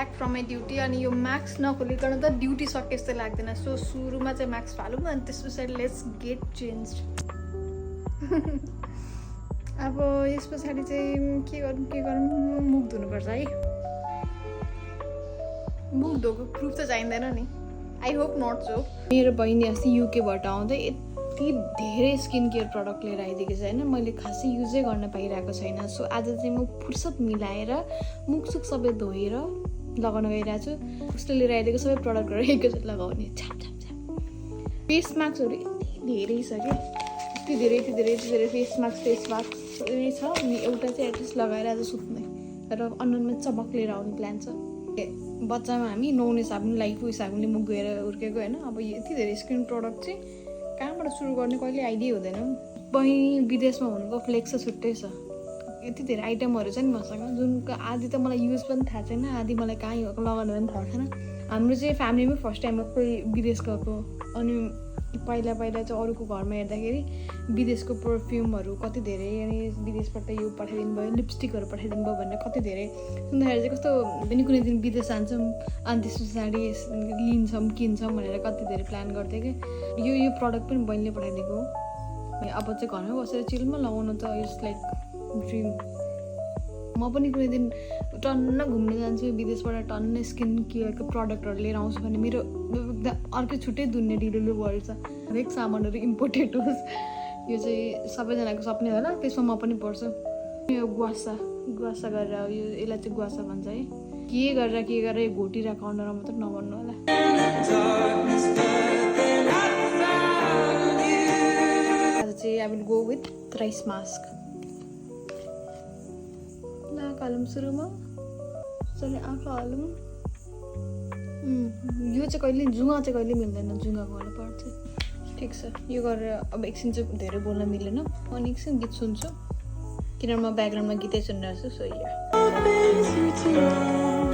back from my duty अनि यो mask नखोलिकन त ड्युटी सके जस्तो लाग्दैन सो सुरुमा चाहिँ मास्क फालौँ अनि त्यस पछाडि लेट्स गेट चेन्ज अब यस पछाडि चाहिँ के गरौँ मुख धुनुपर्छ है मुख धोको प्रुफ त चाहिँदैन नि आई होप नट सो मेरो बहिनी अस्ति युकेबाट आउँदै यति धेरै स्किन केयर प्रडक्ट लिएर आइदिएको छ होइन मैले खासै युजै गर्न पाइरहेको छैन सो आज चाहिँ म फुर्सद मिलाएर मुखसुख सबै धोएर लगाउन गइरहेको छु उसले लिएर आइदिएको सबै प्रडक्टहरू एकैचोटि लगाउने छाप छाप छाप फेस मास्कहरू यति धेरै छ कि यति धेरै फेस मास्कहरू छ अनि एउटा चाहिँ एटलिस्ट लगाएर आज सुत्ने र अनुहारमा चमक लिएर आउने प्लान छ बच्चामा हामी नुहाउने साबुन लाइफको साबुनले मुख गएर उर्केको होइन अब यति धेरै स्किन प्रडक्ट चाहिँ कहाँबाट सुरु गर्ने कहिले आइडिया हुँदैन बहिनी विदेशमा हुनुको फ्लेक्स छुट्टै छ यति धेरै आइटमहरू छ नि मसँग जुनको आधी त मलाई युज पनि थाहा छैन आधी मलाई कहाँ लगाउनु पनि थाहा छैन हाम्रो चाहिँ फ्यामिलीमै फर्स्ट टाइम कोही विदेश गएको अनि पहिला चाहिँ अरूको घरमा हेर्दाखेरि विदेशको पर्फ्युमहरू कति धेरै अनि विदेशबाट यो पठाइदिनु भयो लिपस्टिकहरू पठाइदिनु भयो भनेर कति धेरै सुन्दाखेरि चाहिँ कस्तो कुनै दिन विदेश जान्छौँ अनि त्यस पछाडि लिन्छौँ किन्छौँ भनेर कति धेरै प्लान गर्थ्यो कि यो प्रडक्ट पनि बहिनीले पठाइदिएको हो अब चाहिँ घरमै बसेर चिलमा लगाउनु त इट्स लाइक ड्रिम म पनि कुनै दिन टन्न घुम्न जान्छु विदेशबाट टन्न स्किन केयरको प्रडक्टहरू लिएर आउँछु भने मेरो एकदम अर्कै छुट्टै दुनियाँ डिलिभरी वर्ल्ड छ हरेक सामानहरू इम्पोर्टेड होस् यो चाहिँ सबैजनाको सपना होला त्यसमा म पनि पर्छु यो गुवासा गरेर यो यसलाई चाहिँ गुवासा भन्छ है के गरेर यो घोटिरहेको अनुहारमा मात्रै नभन्नु होला आज चाहिँ I will go with rice mask हालौँ सुरुमा चले आँखा हालौँ यो चाहिँ कहिले जुङ्गा चाहिँ कहिले मिल्दैन जुङ्गा गर्नु पर्छ ठिक छ यो गरेर अब एकछिन चाहिँ धेरै बोल्न मिलेन अनि एकछिन गीत सुन्छु किनभने म ब्याकग्राउन्डमा गीतै सुनिरहेको छु सो